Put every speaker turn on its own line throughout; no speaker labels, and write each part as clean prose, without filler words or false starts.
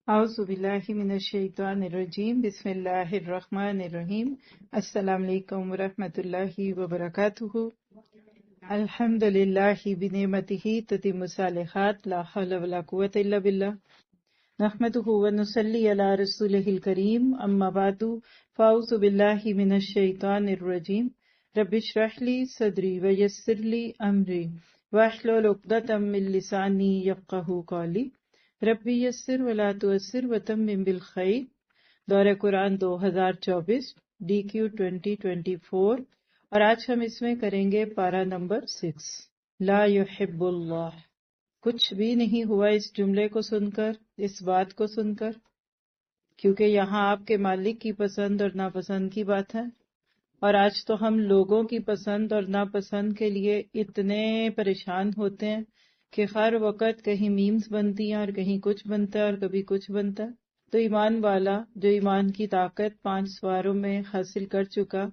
اعوذ باللہ من الشیطان الرجیم بسم اللہ الرحمن الرحیم السلام علیکم ورحمۃ اللہ وبرکاتہ الحمد للہ بنعمتہ تتم الصالحات لا حول ولا قوۃ الا باللہ نحمدہ ونصلی علی رسولہ الکریم اما بعد فاعوذ باللہ من الشیطان الرجیم رب اشرح لی صدری ویسر لی امری واحلل عقدۃ من لسانی یفقہوا قولی ربی یسر ولا تعسر وتمم بالخیر دورہ قرآن 2024 DQ 2024 اور آج ہم اس میں کریں گے پارہ نمبر 6 لا یحب اللہ۔ کچھ بھی نہیں ہوا اس جملے کو سن کر، اس بات کو سن کر، کیونکہ یہاں آپ کے مالک کی پسند اور ناپسند کی بات ہے، اور آج تو ہم لوگوں کی پسند اور ناپسند کے لیے اتنے پریشان ہوتے ہیں کہ ہر وقت کہیں میمز بنتی ہیں اور کہیں کچھ بنتا ہے اور کبھی کچھ بنتا ہے۔ تو ایمان والا جو ایمان کی طاقت 5 سواروں میں حاصل کر چکا،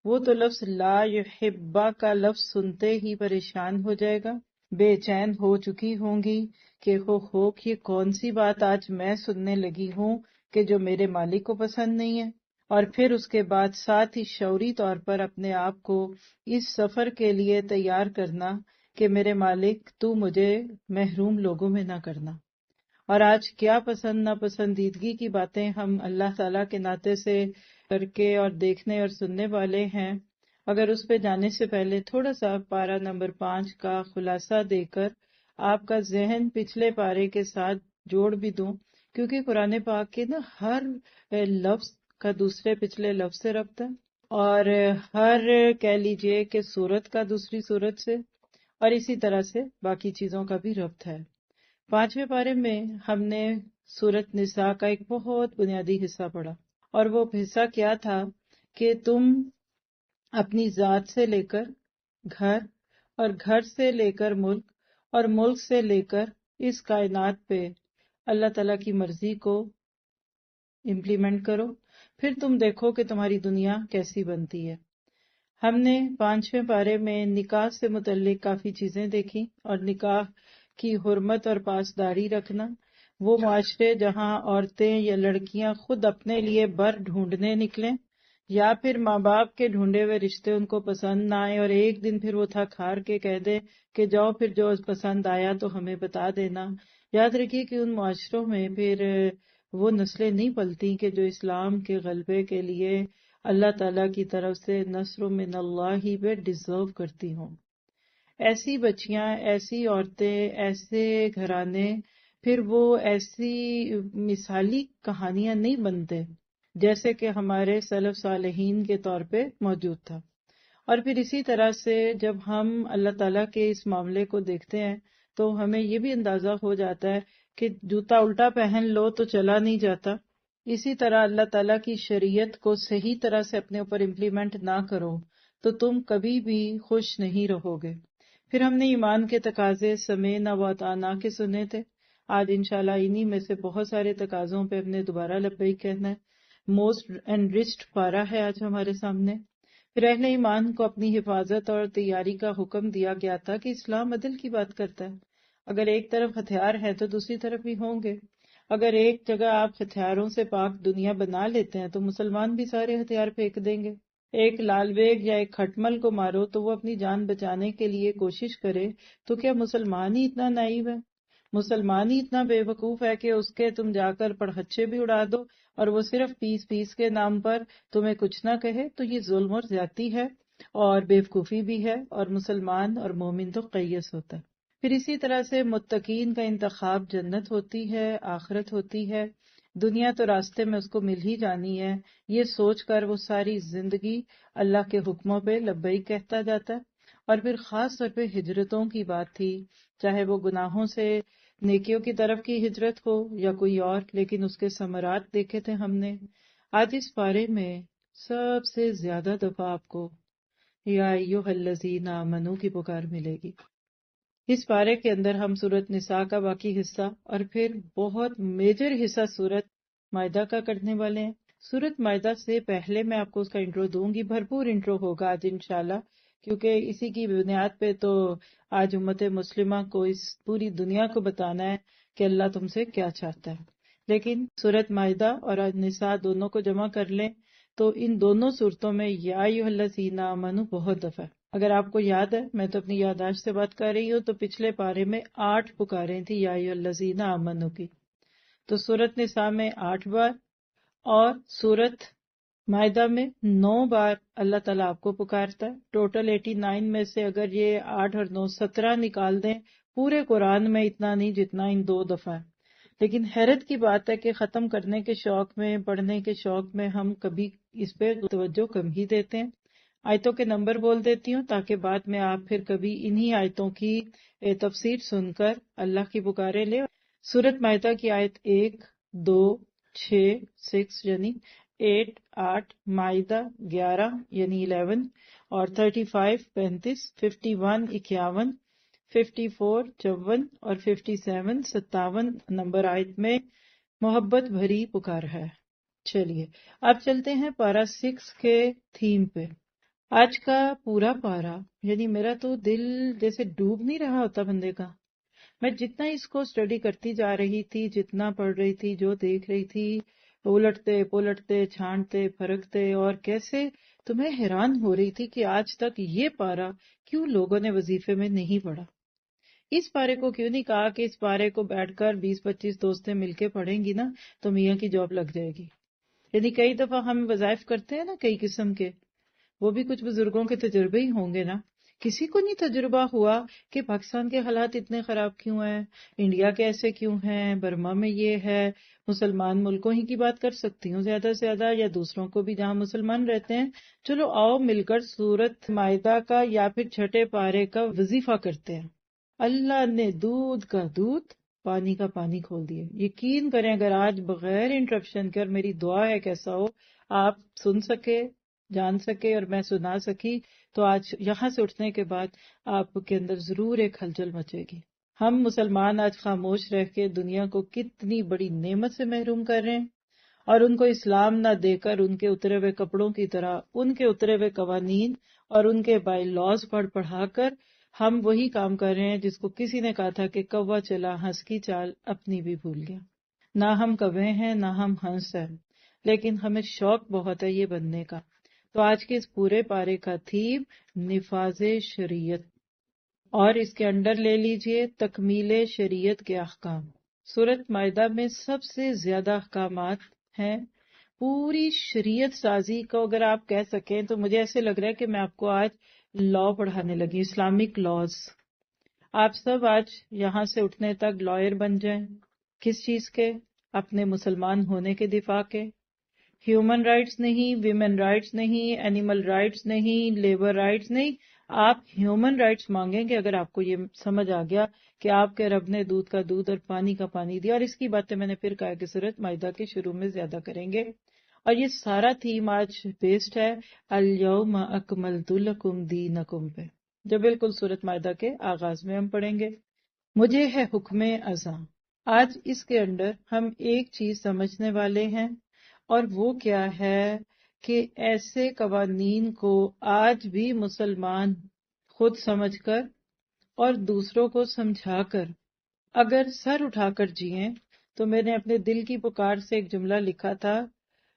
وہ تو لفظ لا یحبہ کا لفظ سنتے ہی پریشان ہو جائے گا، بے چین ہو چکی ہوں گی کہ ہو یہ کون سی بات آج میں سننے لگی ہوں کہ جو میرے مالک کو پسند نہیں ہے، اور پھر اس کے بعد ساتھ ہی شعوری طور پر اپنے آپ کو اس سفر کے لیے تیار کرنا کہ میرے مالک تو مجھے محروم لوگوں میں نہ کرنا۔ اور آج کیا پسند ناپسندیدگی کی باتیں ہم اللہ تعالیٰ کے ناطے سے کر کے اور دیکھنے اور سننے والے ہیں۔ اگر اس پہ جانے سے پہلے تھوڑا سا پارہ نمبر 5 کا خلاصہ دے کر آپ کا ذہن پچھلے پارے کے ساتھ جوڑ بھی دوں، کیونکہ قرآن پاک کے ہر لفظ کا دوسرے پچھلے لفظ سے ربط ہے، اور ہر کہہ لیجئے کہ سورت کا دوسری سورت سے، اور اسی طرح سے باقی چیزوں کا بھی ربط ہے۔ 5ویں پارے میں ہم نے سورت نساء کا ایک بہت بنیادی حصہ پڑھا، اور وہ حصہ کیا تھا کہ تم اپنی ذات سے لے کر گھر، اور گھر سے لے کر ملک، اور ملک سے لے کر اس کائنات پہ اللہ تعالیٰ کی مرضی کو امپلیمنٹ کرو، پھر تم دیکھو کہ تمہاری دنیا کیسی بنتی ہے۔ ہم نے 5ویں پارے میں نکاح سے متعلق کافی چیزیں دیکھی، اور نکاح کی حرمت اور پاسداری رکھنا، وہ معاشرے جہاں عورتیں یا لڑکیاں خود اپنے لیے بر ڈھونڈنے نکلیں، یا پھر ماں باپ کے ڈھونڈے ہوئے رشتے ان کو پسند نہ آئے اور ایک دن پھر وہ تھک ہار کے کہہ دے کہ جاؤ پھر جو پسند آیا تو ہمیں بتا دینا۔ یاد رکھیے کہ ان معاشروں میں پھر وہ نسلیں نہیں پلتی کہ جو اسلام کے غلبے کے لیے اللہ تعالیٰ کی طرف سے نصر من اللہ ہی پہ ڈیزرو کرتی ہوں۔ ایسی بچیاں، ایسی عورتیں، ایسے گھرانے، پھر وہ ایسی مثالی کہانیاں نہیں بنتے جیسے کہ ہمارے سلف صالحین کے طور پہ موجود تھا۔ اور پھر اسی طرح سے جب ہم اللہ تعالیٰ کے اس معاملے کو دیکھتے ہیں تو ہمیں یہ بھی اندازہ ہو جاتا ہے کہ جوتا الٹا پہن لو تو چلا نہیں جاتا۔ اسی طرح اللہ تعالیٰ کی شریعت کو صحیح طرح سے اپنے اوپر امپلیمنٹ نہ کرو تو تم کبھی بھی خوش نہیں رہو گے۔ پھر ہم نے ایمان کے تقاضے سمعنا و اطعنا کے سنے تھے۔ آج انشاءاللہ انہی میں سے بہت سارے تقاضوں پہ ہم نے دوبارہ لبیک کہنا ہے۔ موسٹ انرچڈ پارہ ہے آج ہمارے سامنے۔ پھر اہل ایمان کو اپنی حفاظت اور تیاری کا حکم دیا گیا تھا کہ اسلام عدل کی بات کرتا ہے۔ اگر ایک طرف ہتھیار ہے تو دوسری طرف بھی ہوں گے۔ اگر ایک جگہ آپ ہتھیاروں سے پاک دنیا بنا لیتے ہیں تو مسلمان بھی سارے ہتھیار پھینک دیں گے۔ ایک لال بیگ یا ایک کھٹمل کو مارو تو وہ اپنی جان بچانے کے لیے کوشش کرے، تو کیا مسلمان ہی اتنا نائب ہے؟ مسلمان ہی اتنا بے وقوف ہے کہ اس کے تم جا کر پڑھچے بھی اڑا دو اور وہ صرف پیس کے نام پر تمہیں کچھ نہ کہے؟ تو یہ ظلم اور زیادتی ہے اور بے وقوفی بھی ہے، اور مسلمان اور مومن تو قیس ہوتا ہے۔ پھر اسی طرح سے متقین کا انتخاب جنت ہوتی ہے، آخرت ہوتی ہے، دنیا تو راستے میں اس کو مل ہی جانی ہے، یہ سوچ کر وہ ساری زندگی اللہ کے حکموں پہ لبیک کہتا جاتا ہے۔ اور پھر خاص طور پہ ہجرتوں کی بات تھی، چاہے وہ گناہوں سے نیکیوں کی طرف کی ہجرت ہو یا کوئی اور، لیکن اس کے ثمرات دیکھے تھے ہم نے۔ آج اس بارے میں سب سے زیادہ دفعہ آپ کو یا ایھا الذین آمنو کی پکار ملے گی۔ اس پارے کے اندر ہم سورت نساء کا باقی حصہ اور پھر بہت میجر حصہ سورت مائدہ کا کرنے والے ہیں۔ سورت مائدہ سے پہلے میں آپ کو اس کا انٹرو دوں گی، بھرپور انٹرو ہوگا آج انشاءاللہ، کیونکہ اسی کی بنیاد پہ تو آج امت مسلمہ کو اس پوری دنیا کو بتانا ہے کہ اللہ تم سے کیا چاہتا ہے۔ لیکن سورت مائدہ اور نساء دونوں کو جمع کر لیں تو ان دونوں صورتوں میں یا ایھا الذین آمنوا بہت دفعہ ہے۔ اگر آپ کو یاد ہے، میں تو اپنی یادداشت سے بات کر رہی ہوں، تو پچھلے پارے میں 8 پکاریں تھی یا ایھا الذین آمنوا کی، تو سورت نساء میں 8 بار اور سورت مائدہ میں 9 بار اللہ تعالیٰ آپ کو پکارتا ہے۔ ٹوٹل 89 میں سے اگر یہ 8 اور 9 17 نکال دیں، پورے قرآن میں اتنا نہیں جتنا ان 2 دفعہ ہے۔ لیکن حیرت کی بات ہے کہ ختم کرنے کے شوق میں، پڑھنے کے شوق میں ہم کبھی اس پہ توجہ کم ہی دیتے ہیں۔ آیتوں کے نمبر بول دیتی ہوں تاکہ بعد میں آپ پھر کبھی انہی آیتوں کی تفسیر سن کر اللہ کی پکارے لیں۔ سورت مائدہ کی آیت 1، 2، 6، 6 یعنی 8، 8، مائدہ 11 یعنی 11 اور 35 35، 51 51، 54 54 اور 57 57 نمبر آیت میں محبت بھری پکار ہے۔ چلیے اب چلتے ہیں پارہ 6 کے تھیم پہ۔ آج کا پورا پارہ یعنی میرا تو دل جیسے ڈوب نہیں رہا ہوتا بندے کا۔ میں جتنا اس کو اسٹڈی کرتی جا رہی تھی، جتنا پڑھ رہی تھی، جو دیکھ رہی تھی، الٹتے پلٹتے چھانٹتے پھرکتے، اور کیسے تو میں حیران ہو رہی تھی کہ آج تک یہ پارہ کیوں لوگوں نے وظیفے میں نہیں پڑھا، اس پارے کو کیوں نہیں کہا کہ اس پارے کو بیٹھ کر 20-25 دوستیں مل کے پڑھیں گی نا تو میاں کی جاب لگ جائے گی۔ یعنی کئی دفعہ ہم وظائف کرتے ہیں نا کئی قسم کے، وہ بھی کچھ بزرگوں کے تجربے ہی ہوں گے نا۔ کسی کو نہیں تجربہ ہوا کہ پاکستان کے حالات اتنے خراب کیوں ہیں، انڈیا کے ایسے کیوں ہیں، برما میں یہ ہے، مسلمان ملکوں ہی کی بات کر سکتی ہوں زیادہ سے زیادہ، یا دوسروں کو بھی جہاں مسلمان رہتے ہیں۔ چلو آؤ مل کر سورت مائدہ کا یا پھر چھٹے پارے کا وظیفہ کرتے ہیں۔ اللہ نے دودھ کا دودھ، پانی کا پانی کھول دیے۔ یقین کریں اگر آج بغیر انٹرپشن کے، اور میری دعا ہے کیسا ہو، آپ سن سکے، جان سکے اور میں سنا سکی، تو آج یہاں سے اٹھنے کے بعد آپ کے اندر ضرور ایک ہلچل مچے گی۔ ہم مسلمان آج خاموش رہ کے دنیا کو کتنی بڑی نعمت سے محروم کر رہے ہیں، اور ان کو اسلام نہ دے کر ان کے اترے ہوئے کپڑوں کی طرح ان کے اترے ہوئے قوانین اور ان کے بائی لاز پڑھا کر ہم وہی کام کر رہے ہیں جس کو کسی نے کہا تھا کہ کوا چلا ہنس کی چال اپنی بھی بھول گیا۔ نہ ہم کوے ہیں نہ ہم ہنس ہیں، لیکن ہمیں شوق بہت ہے یہ بننے کا۔ تو آج کے اس پورے پارے کا تھیم نفاذ شریعت، اور اس کے انڈر لے لیجئے تکمیل شریعت کے احکام۔ سورت مائدہ میں سب سے زیادہ احکامات ہیں۔ پوری شریعت سازی کو اگر آپ کہہ سکیں تو مجھے ایسے لگ رہا ہے کہ میں آپ کو آج لا پڑھانے لگی، اسلامک لاز۔ آپ سب آج یہاں سے اٹھنے تک لائر بن جائیں۔ کس چیز کے؟ اپنے مسلمان ہونے کے دفاع کے۔ ہیومن رائٹس نہیں، ویمن رائٹس نہیں، اینیمل رائٹس نہیں، لیبر رائٹس نہیں، آپ ہیومن رائٹس مانگیں گے اگر آپ کو یہ سمجھ آ گیا کہ آپ کے رب نے دودھ کا دودھ اور پانی کا پانی دیا۔ اور اس کی باتیں میں نے پھر کہا کہ سورۃ مائدہ کے شروع میں زیادہ کریں گے، اور یہ سارا تھیم آج بیسڈ ہے الیوم اکملت لکم دینکم پہ، جو بالکل سورۃ مائدہ کے آغاز میں ہم پڑھیں گے۔ مجھے ہے حکم ازاں۔ آج اس کے انڈر ہم ایک چیز سمجھنے والے ہیں، اور وہ کیا ہے کہ ایسے قوانین کو آج بھی مسلمان خود سمجھ کر اور دوسروں کو سمجھا کر اگر سر اٹھا کر جئیں، تو میں نے اپنے دل کی پکار سے ایک جملہ لکھا تھا،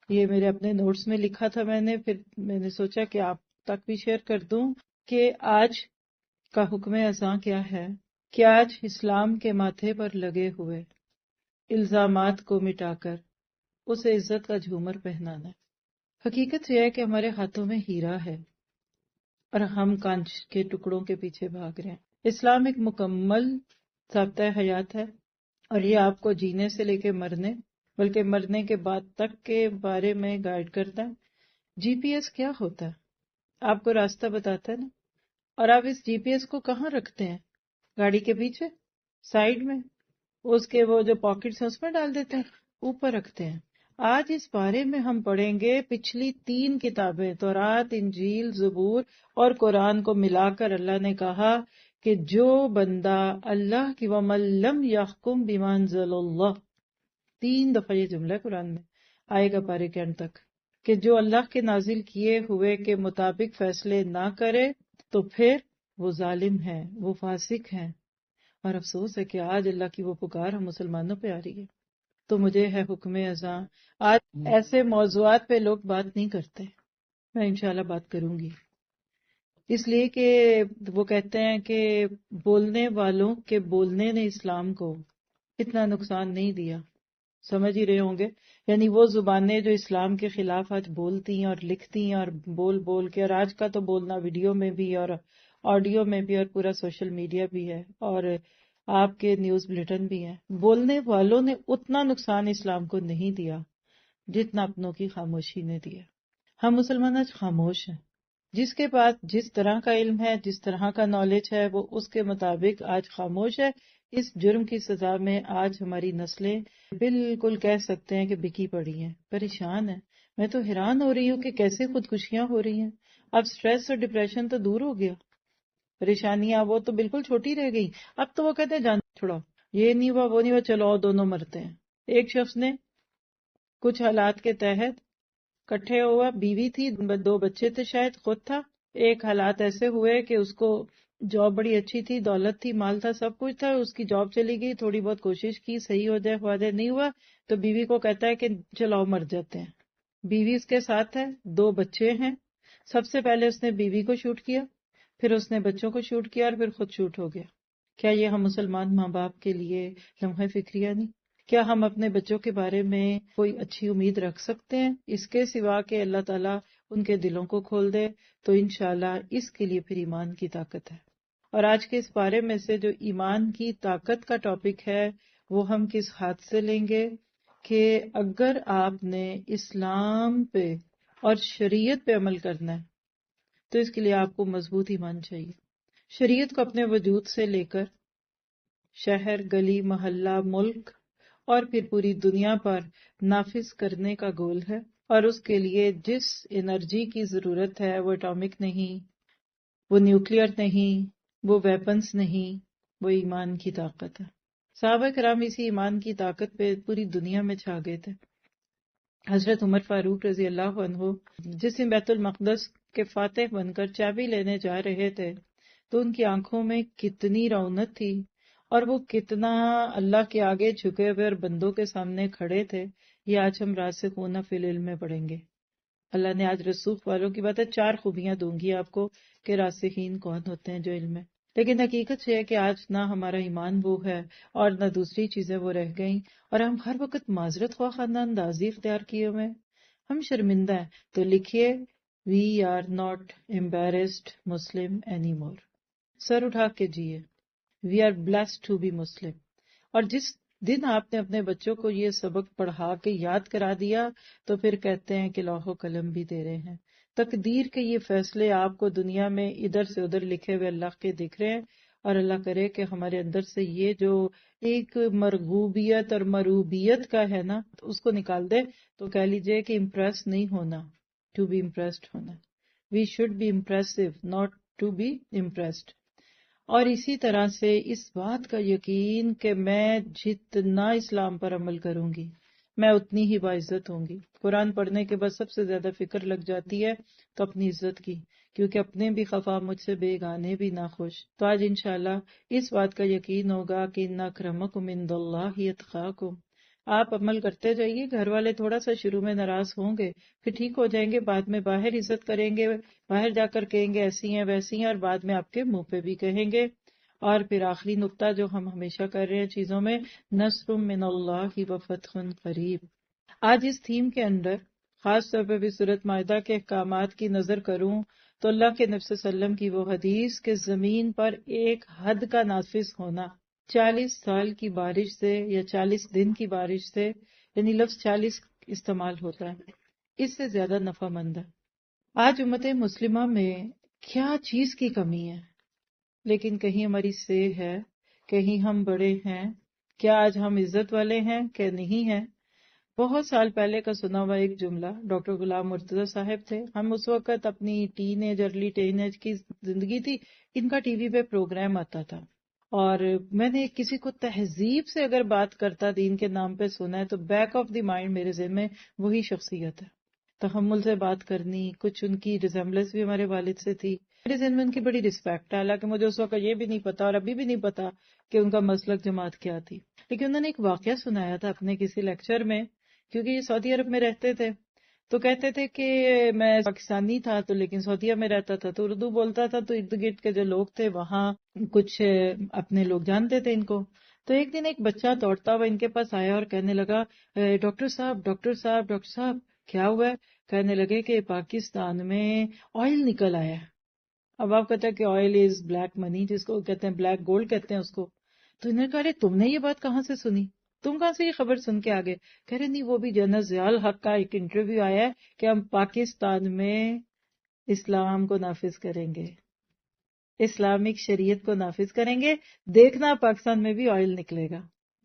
یہ میرے اپنے نوٹس میں لکھا تھا میں نے، پھر میں نے سوچا کہ آپ تک بھی شیئر کر دوں کہ آج کا حکم ازاں کیا ہے کہ آج اسلام کے ماتھے پر لگے ہوئے الزامات کو مٹا کر اسے عزت کا جھومر پہنانا ہے۔ حقیقت یہ ہے کہ ہمارے ہاتھوں میں ہیرا ہے اور ہم کانچ کے ٹکڑوں کے پیچھے بھاگ رہے ہیں۔ اسلام ایک مکمل ضابطہ حیات ہے، اور یہ آپ کو جینے سے لے کے مرنے، بلکہ مرنے کے بعد تک کے بارے میں گائیڈ کرتا ہے۔ جی پی ایس کیا ہوتا ہے؟ آپ کو راستہ بتاتا ہے نا، اور آپ اس جی پی ایس کو کہاں رکھتے ہیں؟ گاڑی کے پیچھے، سائیڈ میں، اس کے وہ جو پاکٹس ہیں اس میں ڈال دیتے ہیں، اوپر رکھتے ہیں۔ آج اس بارے میں ہم پڑھیں گے پچھلی 3 کتابیں، تورات، انجیل، زبور اور قرآن کو ملا کر اللہ نے کہا کہ جو بندہ اللہ کی وَمَن لَّمْ يَحْكُم بِمَا أَنزَلَ اللَّهُ، 3 دفعہ یہ جملہ قرآن میں آئے گا پارے کے اینڈ تک، کہ جو اللہ کے نازل کیے ہوئے کے مطابق فیصلے نہ کرے تو پھر وہ ظالم ہے، وہ فاسق ہیں۔ اور افسوس ہے کہ آج اللہ کی وہ پکار ہم مسلمانوں پہ آ رہی ہے۔ تو مجھے ہے حکم ازاں. آج ایسے موضوعات پہ لوگ بات نہیں کرتے، میں انشاءاللہ بات کروں گی، اس لیے کہ وہ کہتے ہیں کہ بولنے والوں کے بولنے نے اسلام کو اتنا نقصان نہیں دیا. سمجھ ہی رہے ہوں گے، یعنی وہ زبانیں جو اسلام کے خلاف آج بولتی ہیں اور لکھتی ہیں اور بول بول کے، اور آج کا تو بولنا ویڈیو میں بھی اور آڈیو میں بھی اور پورا سوشل میڈیا بھی ہے اور آپ کے نیوز بلیٹن بھی ہیں، بولنے والوں نے اتنا نقصان اسلام کو نہیں دیا جتنا اپنوں کی خاموشی نے دیا. ہم مسلمان آج خاموش ہیں. جس کے پاس جس طرح کا علم ہے، جس طرح کا نالج ہے، وہ اس کے مطابق آج خاموش ہے. اس جرم کی سزا میں آج ہماری نسلیں بالکل کہہ سکتے ہیں کہ بکی پڑی ہیں، پریشان ہیں. میں تو حیران ہو رہی ہوں کہ کیسے خودکشیاں ہو رہی ہیں. اب سٹریس اور ڈپریشن تو دور ہو گیا، پریشانیاں وہ تو بالکل چھوٹی رہ گئی. اب تو وہ کہتے ہیں جان چھوڑو، یہ نہیں ہوا وہ نہیں ہوا، چلو اور دونوں مرتے ہیں. ایک شخص نے کچھ حالات کے تحت کٹھے ہوا، بیوی تھی، 2 بچے تھے، شاید خود تھا. ایک حالات ایسے ہوئے کہ اس کو جاب بڑی اچھی تھی، دولت تھی، مال تھا، سب کچھ تھا، اس کی جاب چلی گئی. تھوڑی بہت کوشش کی صحیح ہو جائے، ہوا جائے، نہیں ہوا تو بیوی کو کہتا ہے کہ چلاؤ مر جاتے ہیں. بیوی اس کے ساتھ ہے، 2 بچے ہیں. سب سے پہلے اس نے بیوی کو شوٹ کیا، پھر اس نے بچوں کو شوٹ کیا اور پھر خود شوٹ ہو گیا. کیا یہ ہم مسلمان ماں باپ کے لیے لمحہ فکریہ نہیں؟ کیا ہم اپنے بچوں کے بارے میں کوئی اچھی امید رکھ سکتے ہیں اس کے سوا کہ اللہ تعالیٰ ان کے دلوں کو کھول دے؟ تو انشاءاللہ اس کے لیے پھر ایمان کی طاقت ہے. اور آج کے اس بارے میں سے جو ایمان کی طاقت کا ٹاپک ہے وہ ہم کس ہاتھ سے لیں گے کہ اگر آپ نے اسلام پہ اور شریعت پہ عمل کرنا ہے تو اس کے لیے آپ کو مضبوط ایمان چاہیے. شریعت کو اپنے وجود سے لے کر شہر، گلی، محلہ، ملک اور پھر پوری دنیا پر نافذ کرنے کا گول ہے، اور اس کے لیے جس انرجی کی ضرورت ہے وہ اٹامک نہیں، وہ نیوکلیئر نہیں، وہ ویپنز نہیں، وہ ایمان کی طاقت ہے. صحابہ کرام اسی ایمان کی طاقت پہ پوری دنیا میں چھا گئے تھے. حضرت عمر فاروق رضی اللہ عنہ جس دن بیت المقدس کے فاتح بن کر چابی لینے جا رہے تھے تو ان کی آنکھوں میں کتنی رونق تھی اور وہ کتنا اللہ کے آگے جھکے ہوئے اور بندوں کے سامنے کھڑے تھے. یہ آج ہم راسخون فی العلم میں پڑھیں گے. اللہ نے آج رسوخ والوں کی بات ہے، 4 خوبیاں دوں گی آپ کو کہ راسخین کون ہوتے ہیں جو علم میں. لیکن حقیقت یہ ہے کہ آج نہ ہمارا ایمان وہ ہے اور نہ دوسری چیزیں وہ رہ گئیں، اور ہم ہر وقت معذرت خواہ خانہ اندازی اختیار کیے ہوئے ہیں. ہم شرمندہ ہیں. تو لکھیے we are not embarrassed Muslim any more. سر اٹھا کے جیے، we are blessed to be Muslim. اور جس دن آپ نے اپنے بچوں کو یہ سبق پڑھا کے یاد کرا دیا تو پھر کہتے ہیں کہ لوح و قلم بھی دے رہے ہیں. تقدیر کے یہ فیصلے آپ کو دنیا میں ادھر سے ادھر لکھے ہوئے اللہ کے دکھ رہے ہیں، اور اللہ کرے کہ ہمارے اندر سے یہ جو ایک مرغوبیت اور مروبیت کا ہے نا اس کو نکال دے. تو کہہ لیجئے کہ امپریس نہیں ہونا، ٹو بی امپریسڈ ہونا. We should be impressive not to be impressed. اور اسی طرح سے اس بات کا یقین کہ میں جتنا اسلام پر عمل کروں گی میں اتنی ہی باعزت ہوں گی. قرآن پڑھنے کے بعد سب سے زیادہ فکر لگ جاتی ہے تو اپنی عزت کی، کیونکہ اپنے بھی خفا مجھ سے بیگانے بھی ناخوش. تو آج انشاءاللہ اس بات کا یقین ہوگا کہ ان اکرمکم عند اللہ اتقاکم. آپ عمل کرتے جائیے. گھر والے تھوڑا سا شروع میں ناراض ہوں گے، پھر ٹھیک ہو جائیں گے، بعد میں باہر عزت کریں گے، باہر جا کر کہیں گے ایسی ہیں ویسی ہیں، اور بعد میں آپ کے منہ پہ بھی کہیں گے. اور پھر آخری نقطہ جو ہم ہمیشہ کر رہے ہیں چیزوں میں، نصر من اللہ و فتح قریب. آج اس تھیم کے اندر خاص طور پہ بھی سورۃ مائدہ کے احکامات کی نظر کروں تو اللہ کے نبی صلی اللہ علیہ وسلم کی وہ حدیث کہ زمین پر ایک حد کا نافذ ہونا 40 سال کی بارش سے یا 40 دن کی بارش سے، یعنی لفظ 40 استعمال ہوتا ہے، اس سے زیادہ نفع مند ہے. آج امت مسلمہ میں کیا چیز کی کمی ہے؟ لیکن کہیں ہماری سے ہے، کہیں ہم بڑے ہیں، کیا آج ہم عزت والے ہیں کہ نہیں ہیں؟ بہت سال پہلے کا سنا ہوا ایک جملہ، ڈاکٹر غلام مرتضیٰ صاحب تھے. ہم اس وقت اپنی ارلی ٹین ایج کی زندگی تھی، ان کا ٹی وی پہ پروگرام آتا تھا، اور میں نے کسی کو تہذیب سے اگر بات کرتا دین کے نام پہ سنا ہے تو بیک آف دی مائنڈ میرے ذہن میں وہی شخصیت ہے. تحمل سے بات کرنی، کچھ ان کی ریزمبلنس بھی ہمارے والد سے تھی، میرے ذہن میں ان کی بڑی رسپیکٹ ہے، حالانکہ مجھے اس وقت یہ بھی نہیں پتا اور ابھی بھی نہیں پتا کہ ان کا مسلک جماعت کیا تھی، لیکن انہوں نے ایک واقعہ سنایا تھا اپنے کسی لیکچر میں، کیونکہ یہ سعودی عرب میں رہتے تھے تو کہتے تھے کہ میں پاکستانی تھا تو لیکن سعودیہ میں رہتا تھا تو اردو بولتا تھا، تو ارد گرد کے جو لوگ تھے وہاں کچھ اپنے لوگ جانتے تھے ان کو. تو ایک دن ایک بچہ دوڑتا ہوا ان کے پاس آیا اور کہنے لگا ڈاکٹر صاحب ڈاکٹر صاحب ڈاکٹر صاحب کیا ہوا ہے؟ کہنے لگے کہ پاکستان میں آئل نکل آیا ہے. اب آپ کہتے ہیں کہ آئل از بلیک منی، جس کو کہتے ہیں بلیک گولڈ کہتے ہیں اس کو. تو انہوں نے کہا تم نے یہ بات کہاں سے سنی، تم کہاں سے یہ خبر سن کے آگے؟ کہہ رہے نہیں، وہ بھی جنرل ضیاء الحق کا ایک انٹرویو آیا ہے کہ ہم پاکستان میں اسلام کو نافذ کریں گے، اسلامک شریعت کو نافذ کریں گے، دیکھنا پاکستان میں بھی آئل نکلے گا.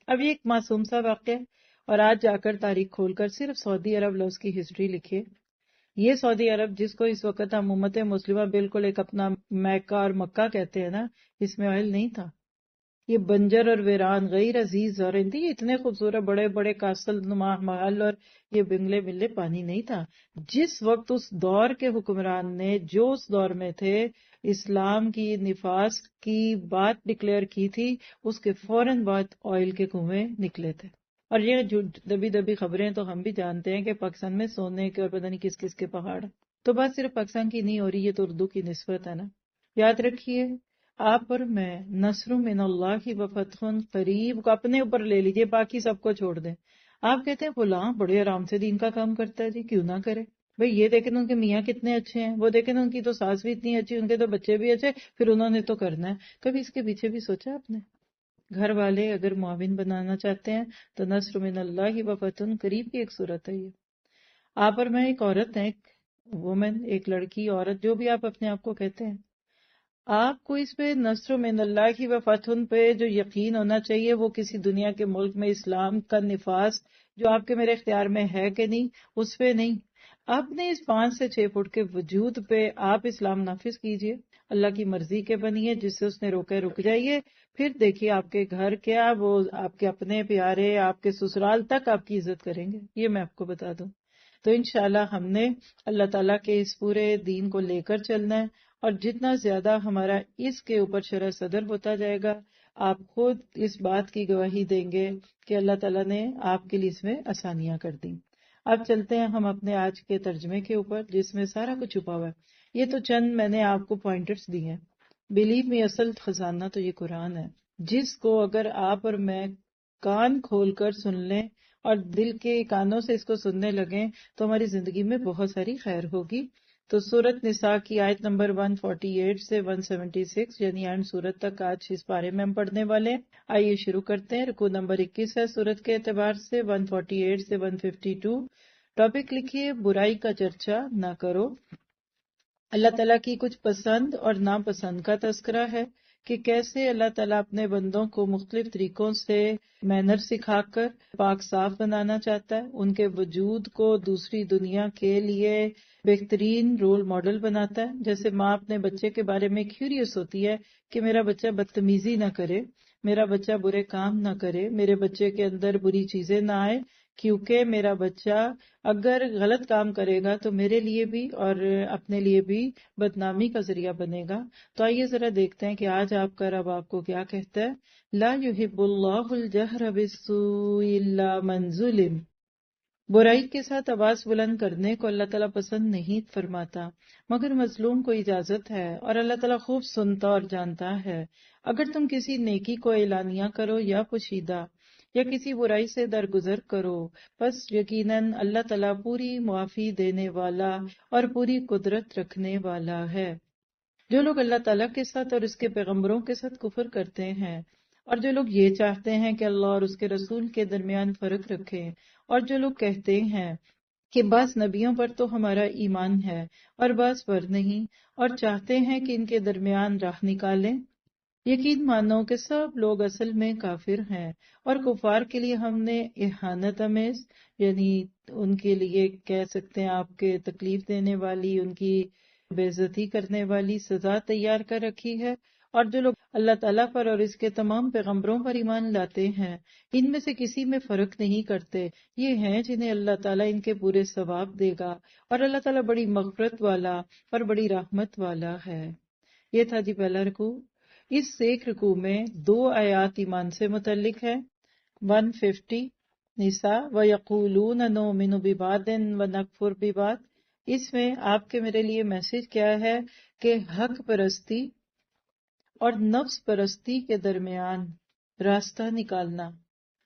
اب یہ ایک معصوم سا واقعہ ہے، اور آج جا کر تاریخ کھول کر صرف سعودی عرب لفظ کی ہسٹری لکھیے. یہ سعودی عرب جس کو اس وقت ہم امت مسلمہ بالکل ایک اپنا میکہ اور مکہ کہتے ہیں نا، اس میں آئل نہیں تھا. یہ بنجر اور ویران غیر عزیز اور یہ اتنے خوبصورت بڑے بڑے کاسل نما محل اور یہ بنگلے بلے پانی نہیں تھا. جس وقت اس دور کے حکمران نے جو اس دور میں تھے اسلام کی نفاذ کی بات ڈکلیئر کی تھی، اس کے فوراً بعد آئل کے کنویں نکلے تھے. اور یہ جو دبی دبی خبریں تو ہم بھی جانتے ہیں کہ پاکستان میں سونے کے اور پتہ نہیں کس کس کے پہاڑ. تو بات صرف پاکستان کی نہیں ہو رہی، یہ تو اردو کی نسبت ہے نا. یاد رکھیے، آپ اور میں نصر من اللہ و فتح قریب کو اپنے اوپر لے لیجئے، باقی سب کو چھوڑ دیں. آپ کہتے ہیں فلاں بڑے آرام سے دین کا کام کرتا ہے، جی کیوں نہ کرے بھئی. یہ دیکھیں ان کے میاں کتنے اچھے ہیں، وہ دیکھیں ان کی تو ساس بھی اتنی اچھی، ان کے تو بچے بھی اچھے، پھر انہوں نے تو کرنا ہے. کبھی اس کے پیچھے بھی سوچا آپ نے؟ گھر والے اگر معاون بنانا چاہتے ہیں تو نصر من اللہ و فتح قریب کی ایک صورت ہے. یہ آپ اور میں ایک عورت ہیں، ایک وومن، ایک لڑکی، عورت، جو بھی آپ اپنے آپ کو کہتے ہیں. آپ کو اس پہ نصر من اللہ کی و فتح پہ جو یقین ہونا چاہیے، وہ کسی دنیا کے ملک میں اسلام کا نفاذ جو آپ کے میرے اختیار میں ہے کہ نہیں، اس پہ نہیں. اپنے اس 5 سے 6 فٹ کے وجود پہ آپ اسلام نافذ کیجئے، اللہ کی مرضی کے بنیے، جس سے اس نے روکے رک جائیے. پھر دیکھیے آپ کے گھر کیا، وہ آپ کے اپنے پیارے آپ کے سسرال تک آپ کی عزت کریں گے، یہ میں آپ کو بتا دوں. تو انشاءاللہ ہم نے اللہ تعالیٰ کے اس پورے دین کو لے کر چلنا ہے، اور جتنا زیادہ ہمارا اس کے اوپر شرح صدر ہوتا جائے گا، آپ خود اس بات کی گواہی دیں گے کہ اللہ تعالیٰ نے آپ کے لیے اس میں آسانیاں کر دیں. اب چلتے ہیں ہم اپنے آج کے ترجمے کے اوپر، جس میں سارا کچھ چھپا ہوا ہے. یہ تو چند میں نے آپ کو پوائنٹرز دی ہیں. بلیو میں اصل خزانہ تو یہ قرآن ہے، جس کو اگر آپ اور میں کان کھول کر سن لیں اور دل کے کانوں سے اس کو سننے لگیں تو ہماری زندگی میں بہت ساری خیر ہوگی. تو سورت نساء کی آیت نمبر 148 سے 176 یعنی اینڈ سورت تک آج اس بارے میں ہم پڑھنے والے ہیں. آئیے شروع کرتے ہیں. رکوع نمبر 21 ہے سورت کے اعتبار سے، 148 سے 152. ٹاپک لکھیے برائی کا چرچا نہ کرو. اللہ تعالیٰ کی کچھ پسند اور ناپسند کا تذکرہ ہے کہ کیسے اللہ تعالیٰ اپنے بندوں کو مختلف طریقوں سے مینر سکھا کر پاک صاف بنانا چاہتا ہے، ان کے وجود کو دوسری دنیا کے لیے بہترین رول ماڈل بناتا ہے. جیسے ماں اپنے بچے کے بارے میں کیوریس ہوتی ہے کہ میرا بچہ بدتمیزی نہ کرے، میرا بچہ برے کام نہ کرے، میرے بچے کے اندر بری چیزیں نہ آئے، کیونکہ میرا بچہ اگر غلط کام کرے گا تو میرے لیے بھی اور اپنے لیے بھی بدنامی کا ذریعہ بنے گا. تو آئیے ذرا دیکھتے ہیں کہ آج آپ کا رب آپ کو کیا کہتا ہے. لا يحب اللہ الجہر بالسوء الا من ظلم. برائی کے ساتھ آواز بلند کرنے کو اللہ تعالیٰ پسند نہیں فرماتا مگر مظلوم کو اجازت ہے، اور اللہ تعالیٰ خوب سنتا اور جانتا ہے. اگر تم کسی نیکی کو اعلانیہ کرو یا پوشیدہ یا کسی برائی سے درگزر کرو، پس یقیناً اللہ تعالیٰ پوری معافی دینے والا اور پوری قدرت رکھنے والا ہے. جو لوگ اللہ تعالیٰ کے ساتھ اور اس کے پیغمبروں کے ساتھ کفر کرتے ہیں، اور جو لوگ یہ چاہتے ہیں کہ اللہ اور اس کے رسول کے درمیان فرق رکھیں، اور جو لوگ کہتے ہیں کہ بعض نبیوں پر تو ہمارا ایمان ہے اور بعض پر نہیں، اور چاہتے ہیں کہ ان کے درمیان راہ نکالیں، یقین مانو کہ سب لوگ اصل میں کافر ہیں. اور کفار کے لیے ہم نے اہانت آمیز یعنی ان کے لیے کہہ سکتے ہیں آپ کے تکلیف دینے والی، ان کی بے عزتی کرنے والی سزا تیار کر رکھی ہے. اور جو لوگ اللہ تعالیٰ پر اور اس کے تمام پیغمبروں پر ایمان لاتے ہیں، ان میں سے کسی میں فرق نہیں کرتے، یہ ہیں جنہیں اللہ تعالیٰ ان کے پورے ثواب دے گا. اور اللہ تعالیٰ بڑی مغفرت والا اور بڑی رحمت والا ہے. یہ تھا جی پہلا رکوع. اس ایک رکوع میں 2 آیات ایمان سے متعلق ہے. 150 نساء وَيَقُولُونَ نُؤْمِنُ بِبَعْضٍ وَنَكْفُرُ بِبَعْضٍ. اس میں آپ کے میرے لیے میسج کیا ہے کہ حق پرستی اور نفس پرستی کے درمیان راستہ نکالنا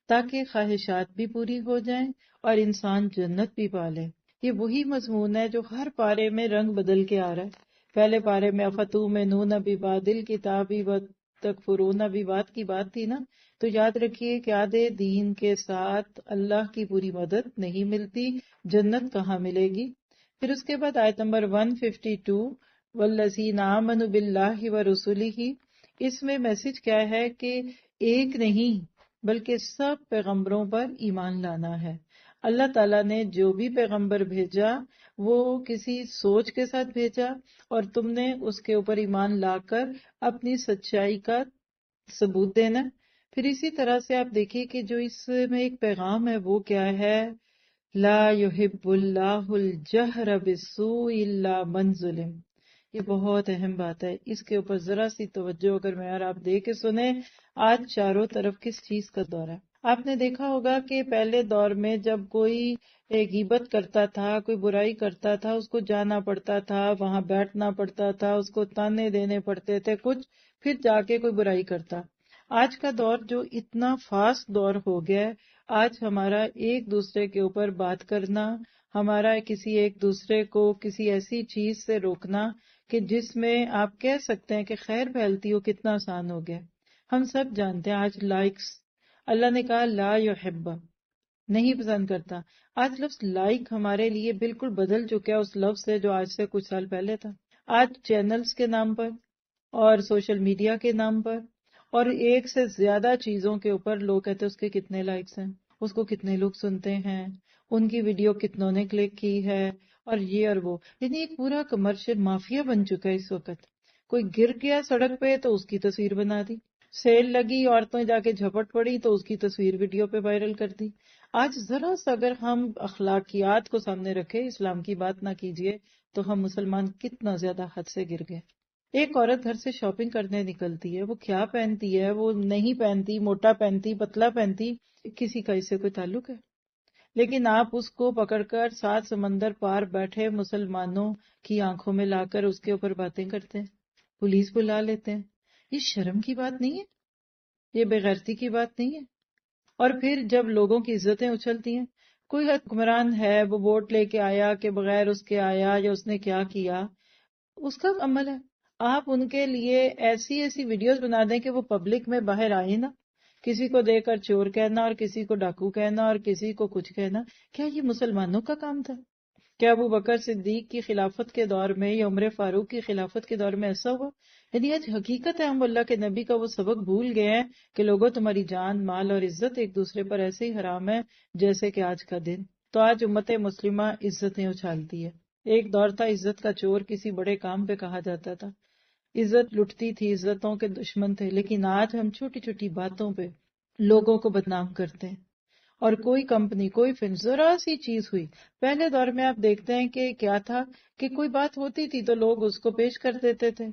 تاکہ خواہشات بھی پوری ہو جائیں اور انسان جنت بھی پالے. یہ وہی مضمون ہے جو ہر پارے میں رنگ بدل کے آ رہا ہے. پہلے پارے میں افتؤمنون ببعض الکتاب وتکفرون ببعض کی بات تھی نا، تو یاد رکھیے کہ آدھے دین کے ساتھ اللہ کی پوری مدد نہیں ملتی، جنت کہاں ملے گی. پھر اس کے بعد آیت نمبر 152 والذین آمنوا باللہ ورسلہ. اس میں میسج کیا ہے کہ ایک نہیں بلکہ سب پیغمبروں پر ایمان لانا ہے. اللہ تعالیٰ نے جو بھی پیغمبر بھیجا وہ کسی سوچ کے ساتھ بھیجا اور تم نے اس کے اوپر ایمان لا کر اپنی سچائی کا ثبوت دینا. پھر اسی طرح سے آپ دیکھیے کہ جو اس میں ایک پیغام ہے وہ کیا ہے، لا یحب اللہ الجہر بالسوء الا من ظلم. یہ بہت اہم بات ہے، اس کے اوپر ذرا سی توجہ اگر میں اور آپ دے کے سنیں. آج چاروں طرف کس چیز کا دور ہے؟ آپ نے دیکھا ہوگا کہ پہلے دور میں جب کوئی غیبت کرتا تھا، کوئی برائی کرتا تھا، اس کو جانا پڑتا تھا، وہاں بیٹھنا پڑتا تھا، اس کو تانے دینے پڑتے تھے کچھ، پھر جا کے کوئی برائی کرتا. آج کا دور جو اتنا فاسٹ دور ہو گیا ہے، آج ہمارا ایک دوسرے کے اوپر بات کرنا، ہمارا کسی ایک دوسرے کو کسی ایسی چیز سے روکنا کہ جس میں آپ کہہ سکتے ہیں کہ خیر پھیلتی ہو، کتنا آسان ہو گیا. ہم سب جانتے ہیں آج لائکس، اللہ نے کہا لا یحب، نہیں پسند کرتا. آج لفظ لائک ہمارے لیے بالکل بدل چکا ہے اس لفظ سے جو آج سے کچھ سال پہلے تھا. آج چینلز کے نام پر اور سوشل میڈیا کے نام پر اور ایک سے زیادہ چیزوں کے اوپر لوگ کہتے ہیں اس کے کتنے لائکس ہیں، اس کو کتنے لوگ سنتے ہیں، ان کی ویڈیو کتنوں نے کلک کی ہے، اور یہ اور وہ. یعنی ایک پورا کمرشل مافیا بن چکا ہے اس وقت. کوئی گر گیا سڑک پہ تو اس کی تصویر بنا دی، سیل لگی عورتیں جا کے جھپٹ پڑی تو اس کی تصویر ویڈیو پہ وائرل کر دی. آج ذرا سا اگر ہم اخلاقیات کو سامنے رکھے، اسلام کی بات نہ کیجیے، تو ہم مسلمان کتنا زیادہ حد سے گر گئے. ایک عورت گھر سے شاپنگ کرنے نکلتی ہے، وہ کیا پہنتی ہے، وہ نہیں پہنتی، موٹا پہنتی، پتلا پہنتی، کسی کا اس سے کوئی تعلق ہے؟ لیکن آپ اس کو پکڑ کر 7 سمندر پار بیٹھے مسلمانوں کی آنکھوں میں لا کر اس کے اوپر باتیں کرتے ہیں، پولیس بلا لیتے ہیں. یہ شرم کی بات نہیں ہے؟ یہ بے غیرتی کی بات نہیں ہے؟ اور پھر جب لوگوں کی عزتیں اچھلتی ہیں، کوئی حکمران ہے وہ ووٹ لے کے آیا کہ بغیر اس کے آیا یا اس نے کیا کیا، اس کا عمل ہے. آپ ان کے لیے ایسی ایسی ویڈیوز بنا دیں کہ وہ پبلک میں باہر آئے نا، کسی کو دے کر چور کہنا اور کسی کو ڈاکو کہنا اور کسی کو کچھ کہنا. کیا یہ مسلمانوں کا کام تھا؟ کیا ابو بکر صدیق کی خلافت کے دور میں یا عمر فاروق کی خلافت کے دور میں ایسا ہوا؟ یعنی آج حقیقت ہے ہم اللہ کے نبی کا وہ سبق بھول گئے ہیں کہ لوگوں تمہاری جان، مال اور عزت ایک دوسرے پر ایسے ہی حرام ہے جیسے کہ آج کا دن. تو آج امت مسلمہ عزتیں اچھالتی ہے. ایک دور تھا عزت کا چور کسی بڑے کام پہ کہا جاتا تھا، عزت لٹتی تھی، عزتوں کے دشمن تھے. لیکن آج ہم چھوٹی چھوٹی باتوں پہ لوگوں کو بدنام کرتے ہیں. اور کوئی کمپنی، کوئی فلم، ذرا سی چیز ہوئی، پہلے دور میں آپ دیکھتے ہیں کہ کیا تھا کہ کوئی بات ہوتی تھی تو لوگ اس کو پیش کر دیتے تھے،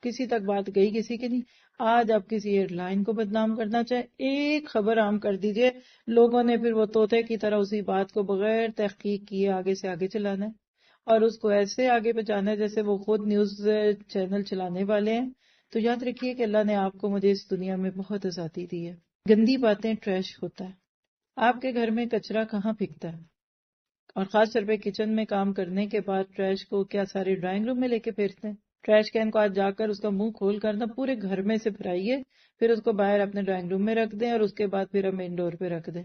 کسی تک بات گئی کسی کی نہیں. آج آپ کسی ایئر لائن کو بدنام کرنا چاہے، ایک خبر عام کر دیجئے، لوگوں نے پھر وہ طوطے کی طرح اسی بات کو بغیر تحقیق کیے آگے سے آگے چلانا ہے اور اس کو ایسے آگے پہنچانا ہے جیسے وہ خود نیوز چینل چلانے والے ہیں. تو یاد رکھیے کہ اللہ نے آپ کو مجھے اس دنیا میں بہت آزادی دی ہے. گندی باتیں ٹریش ہوتا ہے. آپ کے گھر میں کچرا کہاں پھینکتا ہے؟ اور خاص طور پہ کچن میں کام کرنے کے بعد ٹریش کو کیا سارے ڈرائنگ روم میں لے کے پھیرتے ہیں؟ ٹریش کین کو آج جا کر اس کا منہ کھول کر نہ پورے گھر میں سے پھرائیے، پھر اس کو باہر اپنے ڈرائنگ روم میں رکھ دیں اور اس کے بعد پھر ہم انڈور پہ رکھ دیں.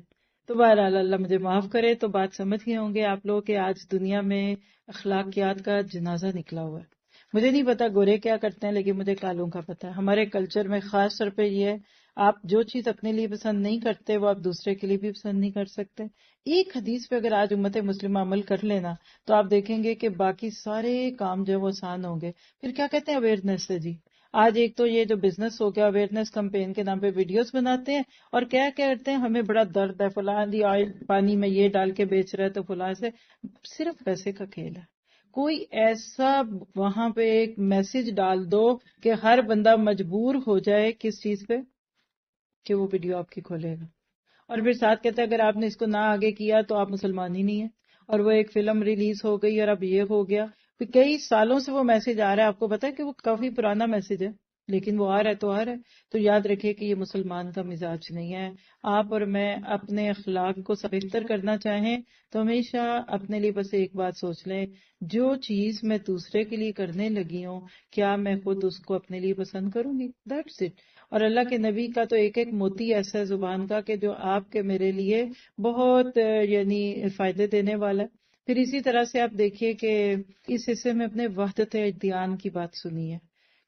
تو بہرحال اللہ مجھے معاف کرے، تو بات سمجھ گئے ہوں گے آپ لوگ کہ آج دنیا میں اخلاقیات کا جنازہ نکلا ہوا ہے. مجھے نہیں پتا گورے کیا کرتے ہیں، لیکن مجھے کالوں کا پتا ہے. ہمارے کلچر میں خاص طور پہ یہ ہے، آپ جو چیز اپنے لیے پسند نہیں کرتے وہ آپ دوسرے کے لیے بھی پسند نہیں کر سکتے. ایک حدیث پہ اگر آج امت مسلمہ عمل کر لینا تو آپ دیکھیں گے کہ باقی سارے کام جو وہ آسان ہوں گے. پھر کیا کہتے ہیں اویئرنیس سے جی. آج ایک تو یہ جو بزنس ہو گیا، اویئرنیس کمپین کے نام پہ ویڈیوز بناتے ہیں اور کیا کرتے ہیں، ہمیں بڑا درد ہے، فلاں دی آئل پانی میں یہ ڈال کے بیچ رہا ہے تو فلاں سے. صرف پیسے کا کھیل ہے. کوئی ایسا وہاں پہ ایک میسج ڈال دو کہ ہر بندہ مجبور ہو جائے کس چیز پہ کہ وہ ویڈیو آپ کی کھولے گا، اور پھر ساتھ کہتے ہیں اگر آپ نے اس کو نہ آگے کیا تو آپ مسلمان ہی نہیں ہیں، اور وہ ایک فلم ریلیز ہو گئی اور اب یہ ہو گیا. پھر کئی سالوں سے وہ میسج آ رہا ہے، آپ کو پتا ہے کہ وہ کافی پرانا میسج ہے لیکن وہ آ رہا ہے تو آ رہا ہے. تو یاد رکھیے کہ یہ مسلمان کا مزاج نہیں ہے. آپ اور میں اپنے اخلاق کو بہتر کرنا چاہیں تو ہمیشہ اپنے لیے بس ایک بات سوچ لیں، جو چیز میں دوسرے کے لیے کرنے لگی ہوں کیا میں خود اس کو اپنے لیے پسند کروں گی؟ That's it. اور اللہ کے نبی کا تو ایک ایک موتی ایسا ہے زبان کا کہ جو آپ کے میرے لیے بہت یعنی فائدے دینے والا ہے. پھر اسی طرح سے آپ دیکھیے کہ اس حصے میں اپنے وحدت ادیان کی بات سنی ہے.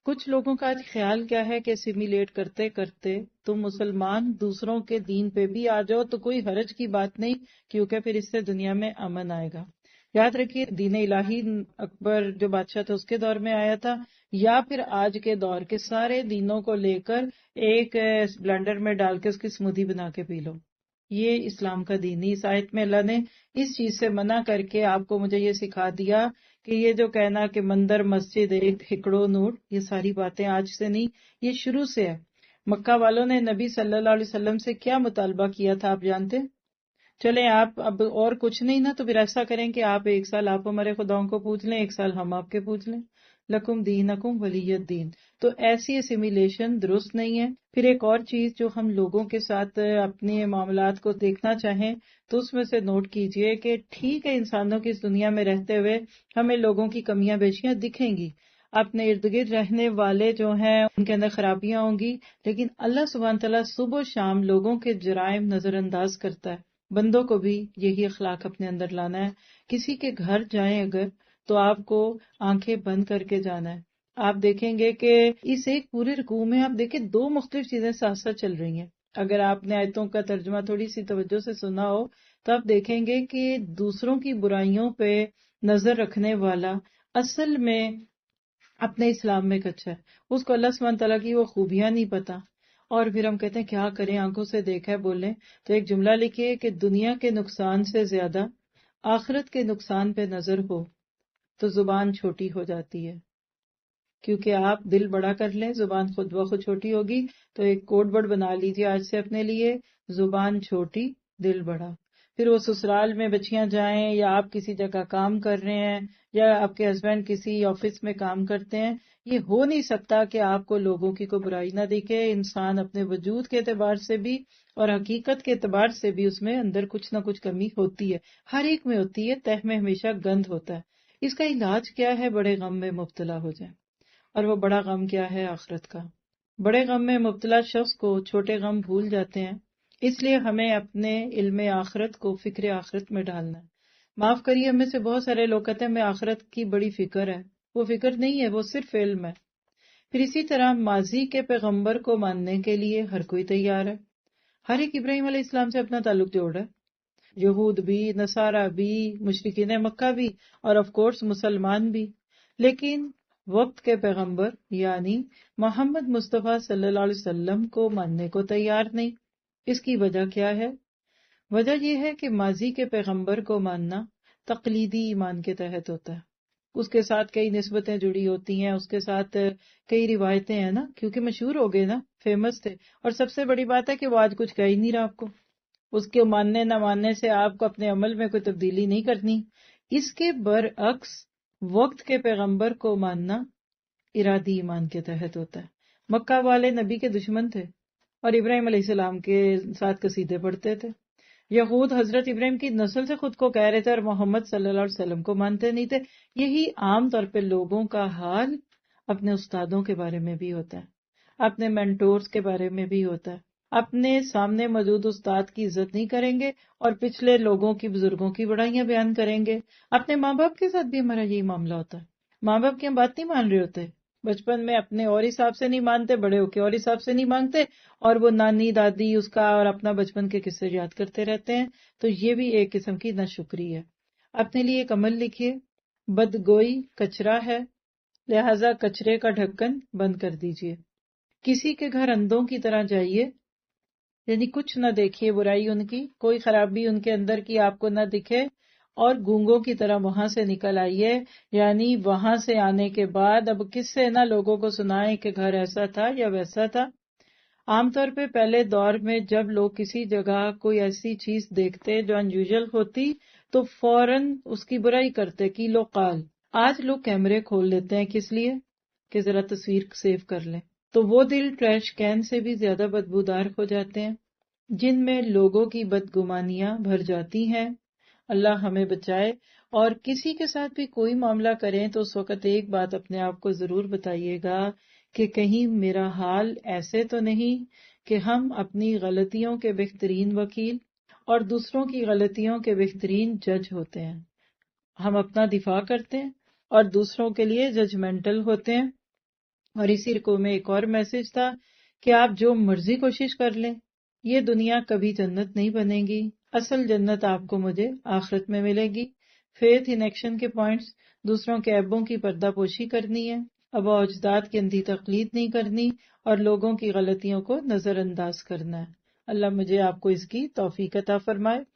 کچھ لوگوں کا آج خیال کیا ہے کہ اسیمیلیٹ کرتے کرتے تم مسلمان دوسروں کے دین پہ بھی آ جاؤ تو کوئی حرج کی بات نہیں، کیونکہ پھر اس سے دنیا میں امن آئے گا. یاد رکھیے دین الہی اکبر جو بادشاہ تھا اس کے دور میں آیا تھا، یا پھر آج کے دور کے سارے دینوں کو لے کر ایک بلینڈر میں ڈال کے اس کی سمودھی بنا کے پی لو. یہ اسلام کا دین نہیں. اس آیت میں اللہ نے اس چیز سے منع کر کے آپ کو مجھے یہ سکھا دیا کہ یہ جو کہنا کہ مندر مسجد ایک ہکڑو نوٹ، یہ ساری باتیں آج سے نہیں، یہ شروع سے ہے. مکہ والوں نے نبی صلی اللہ علیہ وسلم سے کیا مطالبہ کیا تھا آپ جانتے؟ چلیں آپ اب اور کچھ نہیں نا تو پھر ایسا کریں کہ آپ ایک سال آپ ہمارے خداؤں کو پوچھ لیں، ایک سال ہم آپ کے پوچھ لیں. لکم دینکم ولی الدین. تو ایسی اسیمیلیشن درست نہیں ہے. پھر ایک اور چیز جو ہم لوگوں کے ساتھ اپنے معاملات کو دیکھنا چاہیں تو اس میں سے نوٹ کیجئے کہ ٹھیک ہے انسانوں کی اس دنیا میں رہتے ہوئے ہمیں لوگوں کی کمیاں بیشیاں دکھیں گی، اپنے ارد گرد رہنے والے جو ہیں ان کے اندر خرابیاں ہوں گی، لیکن اللہ سبحانہ تعالیٰ صبح و شام لوگوں کے جرائم نظر انداز کرتا ہے. بندوں کو بھی یہی اخلاق اپنے اندر لانا ہے. کسی کے گھر جائیں اگر تو آپ کو آنکھیں بند کر کے جانا ہے. آپ دیکھیں گے کہ اس ایک پورے رکوع میں آپ دیکھیں دو مختلف چیزیں ساتھ ساتھ چل رہی ہیں. اگر آپ نے آیتوں کا ترجمہ تھوڑی سی توجہ سے سنا ہو تو آپ دیکھیں گے کہ دوسروں کی برائیوں پہ نظر رکھنے والا اصل میں اپنے اسلام میں کچھ ہے، اس کو اللہ سبحانہ تعالیٰ کی وہ خوبیاں نہیں پتا. اور پھر ہم کہتے ہیں کیا کریں، آنکھوں سے دیکھا ہے بولیں. تو ایک جملہ لکھیے کہ دنیا کے نقصان سے زیادہ آخرت کے نقصان پہ نظر ہو تو زبان چھوٹی ہو جاتی ہے. کیونکہ آپ دل بڑا کر لیں زبان خود بخود چھوٹی ہوگی. تو ایک کوڈ ورڈ بنا لیجیے آج سے اپنے لیے، زبان چھوٹی دل بڑا. پھر وہ سسرال میں بچیاں جائیں یا آپ کسی جگہ کام کر رہے ہیں یا آپ کے ہسبینڈ کسی آفس میں کام کرتے ہیں، یہ ہو نہیں سکتا کہ آپ کو لوگوں کی کوئی برائی نہ دکھے. انسان اپنے وجود کے اعتبار سے بھی اور حقیقت کے اعتبار سے بھی اس میں اندر کچھ نہ کچھ کمی ہوتی ہے، ہر ایک میں ہوتی ہے، تہ میں ہمیشہ گند ہوتا ہے. اس کا علاج کیا ہے؟ بڑے غم میں مبتلا ہو جائیں. اور وہ بڑا غم کیا ہے؟ آخرت کا. بڑے غم میں مبتلا شخص کو چھوٹے غم بھول جاتے ہیں. اس لیے ہمیں اپنے علم آخرت کو فکر آخرت میں ڈالنا ہے. معاف کریے ہمیں سے بہت سارے لوگ کہتے ہیں ہمیں آخرت کی بڑی فکر ہے. وہ فکر نہیں ہے، وہ صرف علم ہے. پھر اسی طرح ماضی کے پیغمبر کو ماننے کے لیے ہر کوئی تیار ہے. ہر ایک ابراہیم علیہ السلام سے اپنا تعلق جوڑ رہا ہے، یہود بھی، نصارہ بھی، مشرکین مکہ بھی، اور آف کورس مسلمان بھی. لیکن وقت کے پیغمبر یعنی محمد مصطفیٰ صلی اللہ علیہ وسلم کو ماننے کو تیار نہیں. اس کی وجہ کیا ہے؟ وجہ یہ ہے کہ ماضی کے پیغمبر کو ماننا تقلیدی ایمان کے تحت ہوتا ہے. اس کے ساتھ کئی نسبتیں جڑی ہوتی ہیں، اس کے ساتھ کئی روایتیں ہیں نا، کیونکہ مشہور ہو گئے نا، فیمس تھے. اور سب سے بڑی بات ہے کہ وہ آج کچھ کہہ ہی نہیں رہا آپ کو. اس کے ماننے نہ ماننے سے آپ کو اپنے عمل میں کوئی تبدیلی نہیں کرنی. اس کے برعکس وقت کے پیغمبر کو ماننا ارادی ایمان کے تحت ہوتا ہے. مکہ والے نبی کے دشمن تھے اور ابراہیم علیہ السلام کے ساتھ قصیدے پڑھتے تھے. یہود حضرت ابراہیم کی نسل سے خود کو کہہ رہے تھے اور محمد صلی اللہ علیہ وسلم کو مانتے نہیں تھے. یہی عام طور پہ لوگوں کا حال اپنے استادوں کے بارے میں بھی ہوتا ہے، اپنے مینٹورز کے بارے میں بھی ہوتا ہے. اپنے سامنے موجود استاد کی عزت نہیں کریں گے اور پچھلے لوگوں کی، بزرگوں کی بڑائیاں بیان کریں گے. اپنے ماں باپ کے ساتھ بھی ہمارا یہی معاملہ ہوتا ہے. ماں باپ کی ہم بات نہیں مان رہے ہوتے، بچپن میں اپنے اور حساب سے نہیں مانتے، بڑے ہو کے اور حساب سے نہیں مانتے، اور وہ نانی دادی اس کا اور اپنا بچپن کے قصے یاد کرتے رہتے ہیں. تو یہ بھی ایک قسم کی ناشکری ہے. اپنے لیے ایک عمل لکھیے، بدگوئی کچرا ہے، لہذا کچرے کا ڈھکن بند کر دیجیے. کسی کے گھر اندھوں کی طرح جائیے، یعنی کچھ نہ دیکھیے برائی ان کی، کوئی خرابی ان کے اندر کی آپ کو نہ دکھے، اور گونگوں کی طرح وہاں سے نکل آئیے، یعنی وہاں سے آنے کے بعد اب کس سے نہ لوگوں کو سنائیں کہ گھر ایسا تھا یا ویسا تھا۔ عام طور پہ پہلے دور میں جب لوگ کسی جگہ کوئی ایسی چیز دیکھتے جو انیوژل ہوتی تو فوراً اس کی برائی کرتے کہ لو قال۔ آج لوگ کیمرے کھول لیتے ہیں، کس لیے؟ کہ ذرا تصویر سیو کر لیں، تو وہ دل ٹریش کین سے بھی زیادہ بدبودار ہو جاتے ہیں جن میں لوگوں کی بدگمانیاں بھر جاتی ہیں۔ اللہ ہمیں بچائے۔ اور کسی کے ساتھ بھی کوئی معاملہ کریں تو اس وقت ایک بات اپنے آپ کو ضرور بتائیے گا کہ کہیں میرا حال ایسے تو نہیں کہ ہم اپنی غلطیوں کے بہترین وکیل اور دوسروں کی غلطیوں کے بہترین جج ہوتے ہیں۔ ہم اپنا دفاع کرتے ہیں اور دوسروں کے لیے ججمنٹل ہوتے ہیں۔ اور اسی رکوع میں ایک اور میسج تھا کہ آپ جو مرضی کوشش کر لیں، یہ دنیا کبھی جنت نہیں بنے گی، اصل جنت آپ کو مجھے آخرت میں ملے گی۔ فیتھ ان ایکشن کے پوائنٹس: دوسروں کے عیبوں کی پردہ پوشی کرنی ہے، آباء و اجداد کی اندھی تقلید نہیں کرنی، اور لوگوں کی غلطیوں کو نظر انداز کرنا ہے۔ اللہ مجھے آپ کو اس کی توفیق عطا فرمائے۔